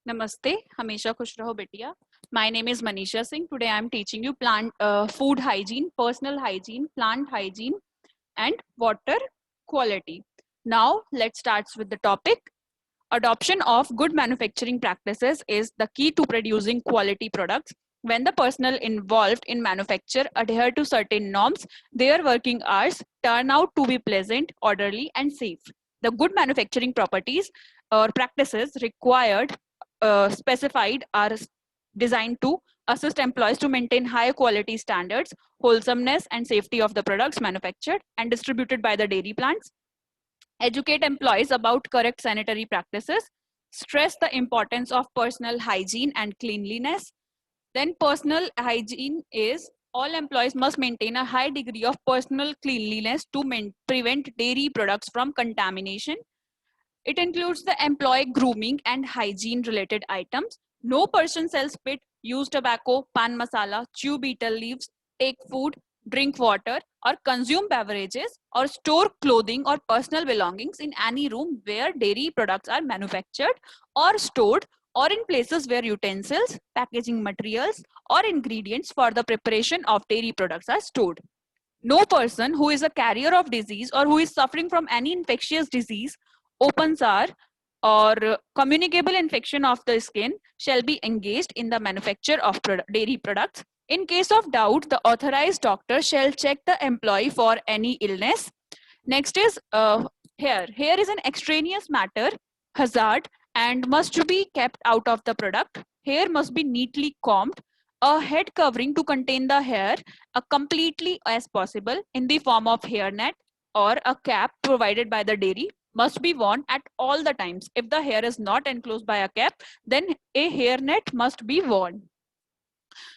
Namaste, Hamesha Khush Raho Betiya. My name is Manisha Singh. Today I am teaching you food hygiene, personal hygiene, plant hygiene, and water quality. Now let's start with the topic. Adoption of good manufacturing practices is the key to producing quality products. When the personnel involved in manufacture adhere to certain norms, their working hours turn out to be pleasant, orderly, and safe. The good manufacturing properties or practices required specified are designed to assist employees to maintain high quality standards, wholesomeness, and safety of the products manufactured and distributed by the dairy plants, educate employees about correct sanitary practices, stress the importance of personal hygiene and cleanliness. Then, personal hygiene is all employees must maintain a high degree of personal cleanliness to prevent dairy products from contamination. It includes the employee grooming and hygiene related items. No person shall spit, use tobacco, pan masala, chew betel leaves, take food, drink water, or consume beverages, or store clothing or personal belongings in any room where dairy products are manufactured or stored, or in places where utensils, packaging materials, or ingredients for the preparation of dairy products are stored. No person who is a carrier of disease or who is suffering from any infectious disease, open sore, or communicable infection of the skin shall be engaged in the manufacture of dairy products. In case of doubt, the authorized doctor shall check the employee for any illness. Next is hair. Hair is an extraneous matter, hazard, and must be kept out of the product. Hair must be neatly combed. A head covering to contain the hair completely as possible in the form of hairnet or a cap provided by the dairy must be worn at all the times. If the hair is not enclosed by a cap, then a hairnet must be worn.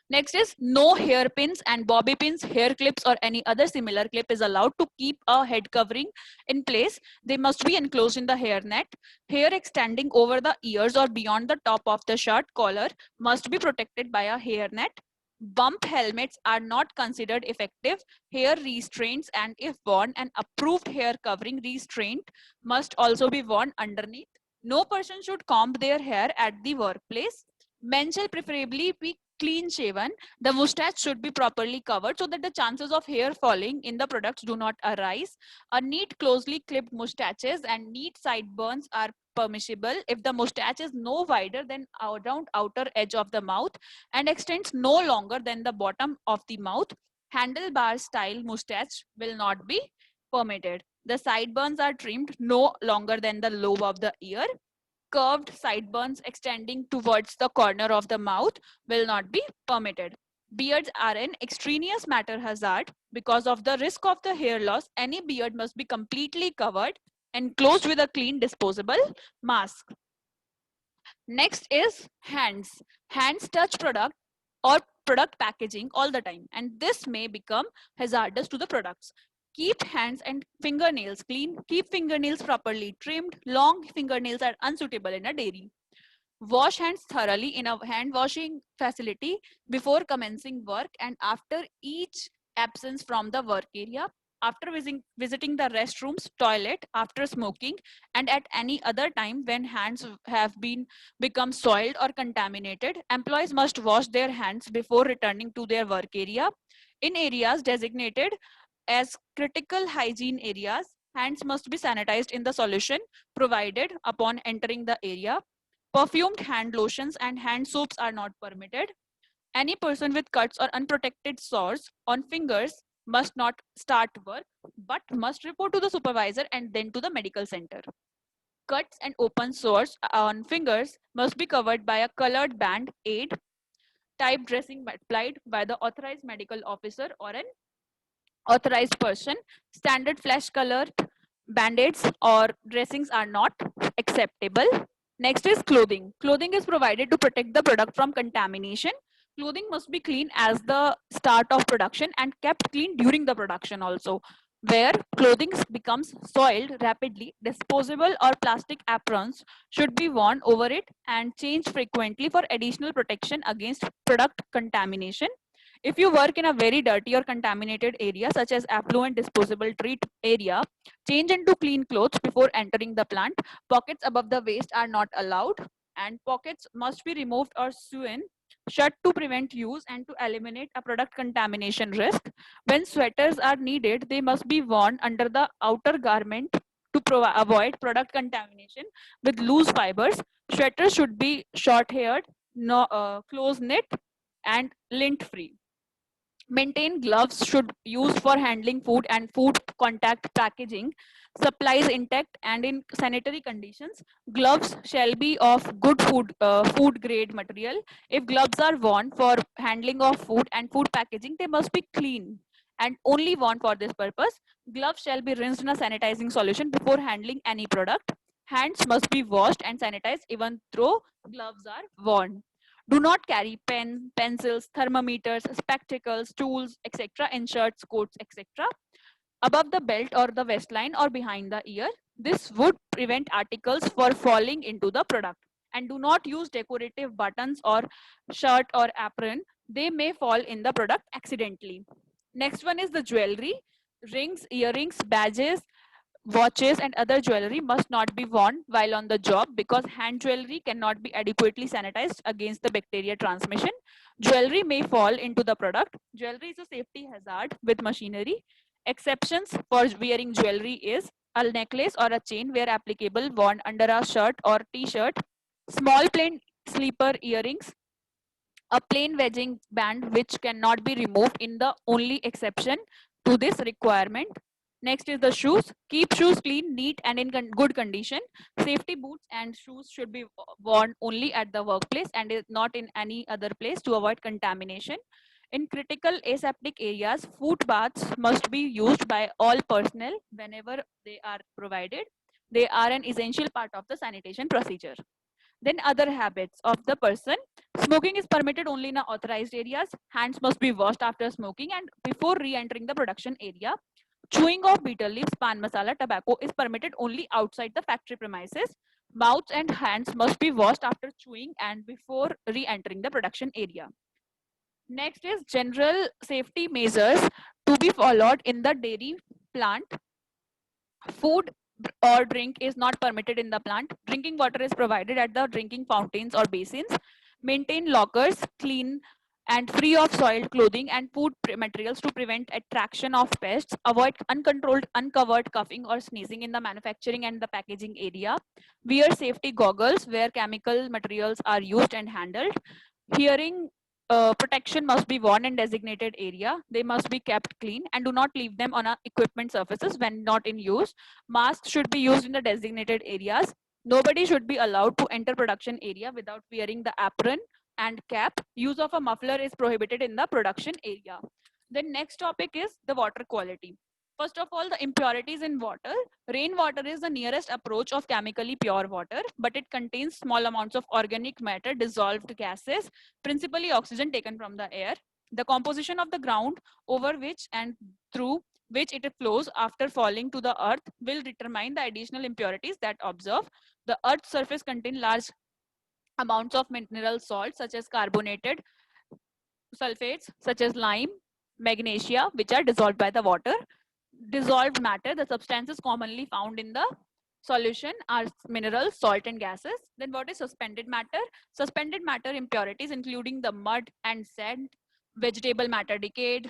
Next is no hairpins and bobby pins, hair clips, or any other similar clip is allowed to keep a head covering in place. They must be enclosed in the hairnet. Hair extending over the ears or beyond the top of the shirt collar must be protected by a hairnet. Bump helmets are not considered effective. Hair restraints, and if worn, an approved hair covering restraint must also be worn underneath. No person should comb their hair at the workplace. Men shall preferably be clean shaven. The mustache should be properly covered so that the chances of hair falling in the products do not arise. A neat, closely clipped mustaches and neat sideburns are permissible if the mustache is no wider than around outer edge of the mouth and extends no longer than the bottom of the mouth. Handlebar style mustache will not be permitted. The sideburns are trimmed no longer than the lobe of the ear. Curved sideburns extending towards the corner of the mouth will not be permitted. Beards are an extraneous matter hazard. Because of the risk of the hair loss, any beard must be completely covered and closed with a clean disposable mask. Next is hands. Hands touch product or product packaging all the time, and this may become hazardous to the products. Keep hands and fingernails clean. Keep fingernails properly trimmed. Long fingernails are unsuitable in a dairy. Wash hands thoroughly in a hand washing facility before commencing work and after each absence from the work area, after visiting the restrooms, toilet, after smoking, and at any other time when hands have been become soiled or contaminated. Employees must wash their hands before returning to their work area. In areas designated as critical hygiene areas, hands must be sanitized in the solution provided upon entering the area. Perfumed hand lotions and hand soaps are not permitted. Any person with cuts or unprotected sores on fingers must not start work but must report to the supervisor and then to the medical center. Cuts and open sores on fingers must be covered by a colored band aid type dressing applied by the authorized medical officer or an authorized person. Standard flesh colored band-aids or dressings are not acceptable. Next is clothing. Clothing is provided to protect the product from contamination. Clothing must be clean as the start of production and kept clean during the production also. Where clothing becomes soiled rapidly, disposable or plastic aprons should be worn over it and changed frequently for additional protection against product contamination. If you work in a very dirty or contaminated area, such as affluent disposable treat area, change into clean clothes before entering the plant. Pockets above the waist are not allowed. and pockets must be removed or sewn shut to prevent use and to eliminate a product contamination risk. When sweaters are needed, they must be worn under the outer garment to avoid product contamination with loose fibers. Sweaters should be short-haired, no, close-knit, and lint-free. Maintain gloves should use for handling food and food contact packaging. Supplies intact and in sanitary conditions. Gloves shall be of good food grade material. If gloves are worn for handling of food and food packaging, they must be clean and only worn for this purpose. Gloves shall be rinsed in a sanitizing solution before handling any product. Hands must be washed and sanitized even though gloves are worn. Do not carry pen, pencils, thermometers, spectacles, tools, etc. in shirts, coats, etc. above the belt or the waistline or behind the ear. This would prevent articles for falling into the product. And do not use decorative buttons or shirt or apron. They may fall in the product accidentally. Next one is the jewelry. Rings, earrings, badges, watches and other jewelry must not be worn while on the job because hand jewelry cannot be adequately sanitized against the bacteria transmission. Jewelry may fall into the product. Jewelry is a safety hazard with machinery. Exceptions for wearing jewelry is a necklace or a chain where applicable worn under a shirt or t-shirt, small plain sleeper earrings, a plain wedging band which cannot be removed in the only exception to this requirement. Next is the shoes. Keep shoes clean, neat and in good condition. Safety boots and shoes should be worn only at the workplace and is not in any other place to avoid contamination. In critical aseptic areas, foot baths must be used by all personnel whenever they are provided. They are an essential part of the sanitation procedure. Then other habits of the person. Smoking is permitted only in authorized areas. Hands must be washed after smoking and before re-entering the production area. Chewing of betel leaves, pan masala, tobacco is permitted only outside the factory premises. Mouths and hands must be washed after chewing and before re-entering the production area. Next is general safety measures to be followed in the dairy plant. Food or drink is not permitted in the plant. Drinking water is provided at the drinking fountains or basins. Maintain lockers clean and free of soiled clothing and food materials to prevent attraction of pests. Avoid uncontrolled, uncovered coughing or sneezing in the manufacturing and the packaging area. Wear safety goggles where chemical materials are used and handled. Hearing protection must be worn in designated area. They must be kept clean and do not leave them on equipment surfaces when not in use. Masks should be used in the designated areas. Nobody should be allowed to enter production area without wearing the apron and cap. Use of a muffler is prohibited in the production area. The next topic is the water quality. First of all, the impurities in water. Rainwater is the nearest approach of chemically pure water, but it contains small amounts of organic matter, dissolved gases, principally oxygen taken from the air. The composition of the ground over which and through which it flows after falling to the earth will determine the additional impurities that observe. The earth's surface contains large amounts of mineral salts such as carbonated sulfates such as lime, magnesia, which are dissolved by the water. Dissolved matter, the substances commonly found in the solution are minerals, salt and gases. Then what is suspended matter? Suspended matter impurities including the mud and sand, vegetable matter decayed,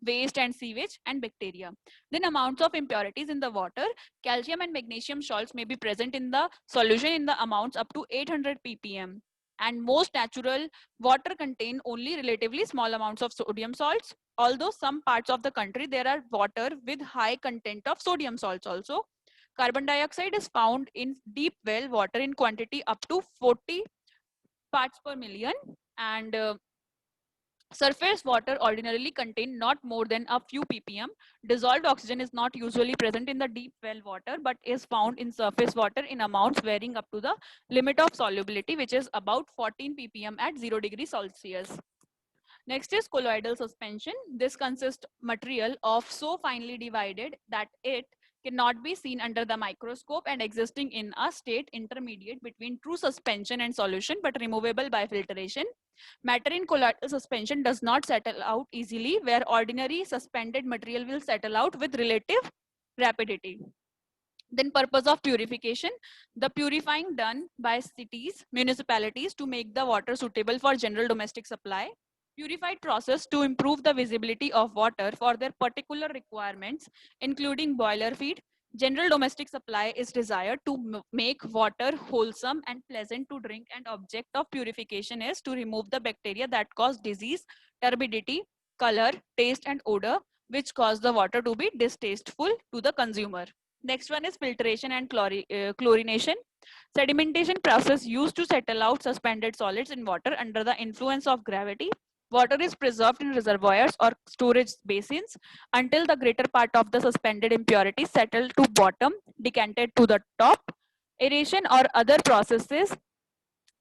waste and sewage and bacteria. Then amounts of impurities in the water. Calcium and magnesium salts may be present in the solution in the amounts up to 800 ppm. And most natural water contain only relatively small amounts of sodium salts. Although some parts of the country there are water with high content of sodium salts also. Carbon dioxide is found in deep well water in quantity up to 40 parts per million and surface water ordinarily contain not more than a few ppm. Dissolved oxygen is not usually present in the deep well water but is found in surface water in amounts varying up to the limit of solubility which is about 14 ppm at 0 degrees Celsius. Next is colloidal suspension. This consists material of so finely divided that it cannot be seen under the microscope and existing in a state intermediate between true suspension and solution but removable by filtration. Matter in colloidal suspension does not settle out easily where ordinary suspended material will settle out with relative rapidity. Then purpose of purification, the purifying done by cities, municipalities to make the water suitable for general domestic supply. Purified process to improve the visibility of water for their particular requirements, including boiler feed. General domestic supply is desired to make water wholesome and pleasant to drink, and object of purification is to remove the bacteria that cause disease, turbidity, color, taste and odor, which cause the water to be distasteful to the consumer. Next one is filtration and chlorination. Sedimentation process used to settle out suspended solids in water under the influence of gravity. Water is preserved in reservoirs or storage basins until the greater part of the suspended impurities settle to bottom, decanted to the top. Aeration or other processes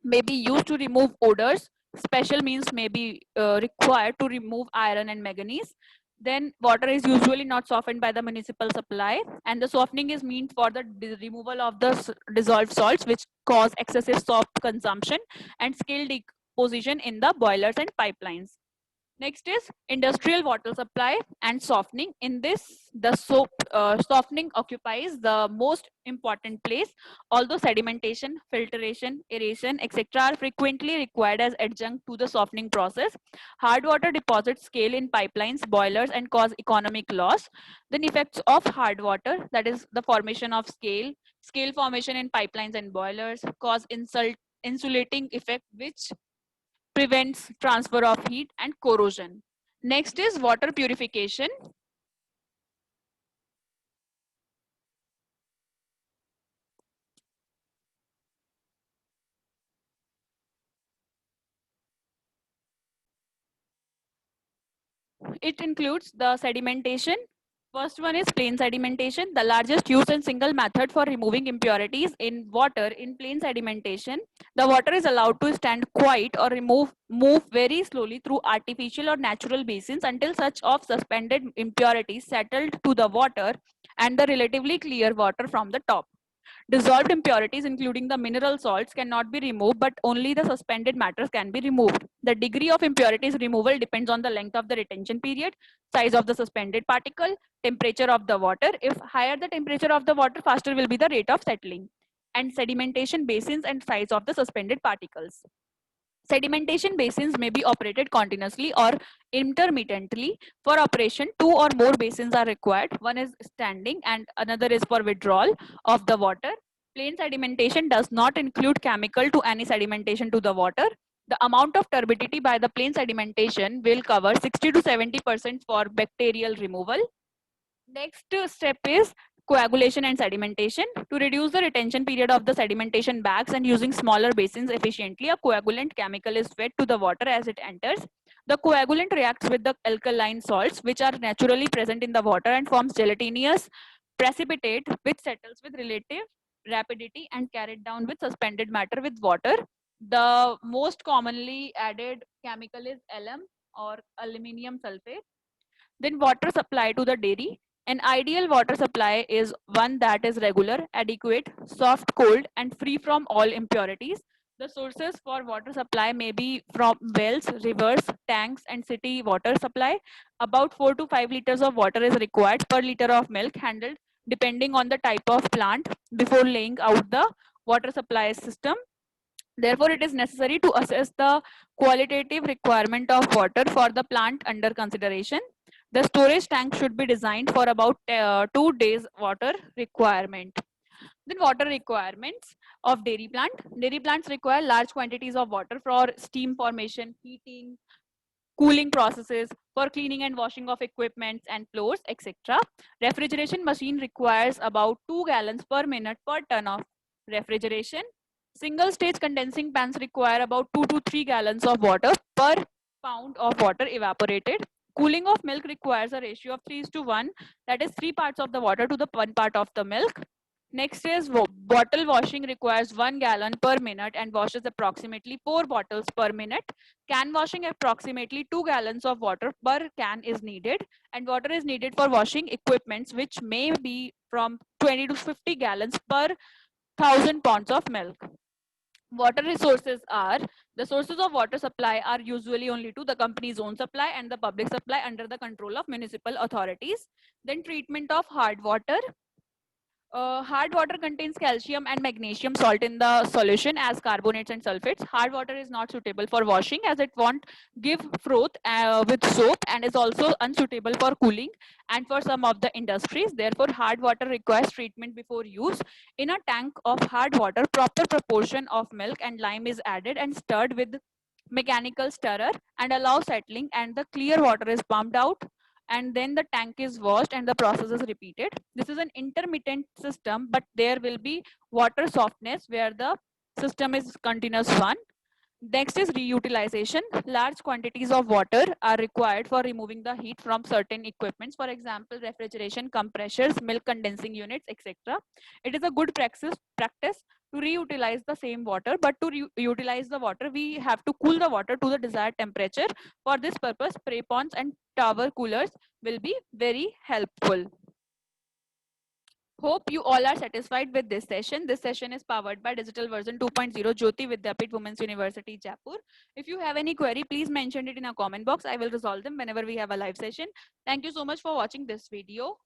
may be used to remove odors. Special means may be required to remove iron and manganese. Then water is usually not softened by the municipal supply, and the softening is meant for the removal of the dissolved salts which cause excessive salt consumption and scale deposition in the boilers and pipelines. Next is industrial water supply and softening. In this, the softening occupies the most important place. Although sedimentation, filtration, aeration, etc. are frequently required as adjunct to the softening process, hard water deposits scale in pipelines, boilers, and cause economic loss. Then effects of hard water, that is the formation of scale formation in pipelines and boilers, cause insulating effect which prevents transfer of heat and corrosion. Next is water purification. It includes the sedimentation. First one is plain sedimentation, the largest used and single method for removing impurities in water. In plain sedimentation, the water is allowed to stand quiet or move very slowly through artificial or natural basins until such of suspended impurities settled to the water and the relatively clear water from the top. Dissolved impurities, including the mineral salts, cannot be removed, but only the suspended matters can be removed. The degree of impurities removal depends on the length of the retention period, size of the suspended particle, temperature of the water. If higher the temperature of the water, faster will be the rate of settling, and sedimentation basins and size of the suspended particles. Sedimentation basins may be operated continuously or intermittently. For operation, two or more basins are required. One is standing and another is for withdrawal of the water. Plain sedimentation does not include chemical to any sedimentation to the water. The amount of turbidity by the plain sedimentation will cover 60 to 70% for bacterial removal. Next step is coagulation and sedimentation. To reduce the retention period of the sedimentation bags and using smaller basins efficiently, a coagulant chemical is fed to the water as it enters. The coagulant reacts with the alkaline salts which are naturally present in the water and forms gelatinous precipitate which settles with relative rapidity and carried down with suspended matter with water. The most commonly added chemical is alum or aluminium sulfate. Then water supply to the dairy. An ideal water supply is one that is regular, adequate, soft, cold, and free from all impurities. The sources for water supply may be from wells, rivers, tanks, and city water supply. About 4 to 5 liters of water is required per liter of milk handled depending on the type of plant before laying out the water supply system. Therefore, it is necessary to assess the qualitative requirement of water for the plant under consideration. The storage tank should be designed for about 2 days water requirement. Then water requirements of dairy plant. Dairy plants require large quantities of water for steam formation, heating, cooling processes, for cleaning and washing of equipments and floors, etc. Refrigeration machine requires about 2 gallons per minute per ton of refrigeration. Single stage condensing pans require about 2 to 3 gallons of water per pound of water evaporated. Cooling of milk requires a ratio of 3 to 1, that is 3 parts of the water to the 1 part of the milk. Next is bottle washing requires 1 gallon per minute and washes approximately 4 bottles per minute. Can washing approximately 2 gallons of water per can is needed, and water is needed for washing equipments which may be from 20 to 50 gallons per 1000 pounds of milk. Water resources are, the sources of water supply are usually only to the company's own supply and the public supply under the control of municipal authorities. Then treatment of hard water. Hard water contains calcium and magnesium salt in the solution as carbonates and sulfates. Hard water is not suitable for washing as it won't give froth with soap and is also unsuitable for cooling and for some of the industries. Therefore, hard water requires treatment before use. In a tank of hard water, proper proportion of milk and lime is added and stirred with mechanical stirrer and allow settling, and the clear water is pumped out, and then the tank is washed and the process is repeated. This is an intermittent system, but there will be water softness where the system is continuous one. Next is reutilization. Large quantities of water are required for removing the heat from certain equipments, for example, refrigeration, compressors, milk condensing units, etc. It is a good practice to reutilize the same water, but to utilize the water, we have to cool the water to the desired temperature. For this purpose, spray ponds and tower coolers will be very helpful. Hope you all are satisfied with this session. This session is powered by Digital Version 2.0 Jyoti Vidyapit Women's University, Jaipur. If you have any query, please mention it in a comment box. I will resolve them whenever we have a live session. Thank you so much for watching this video.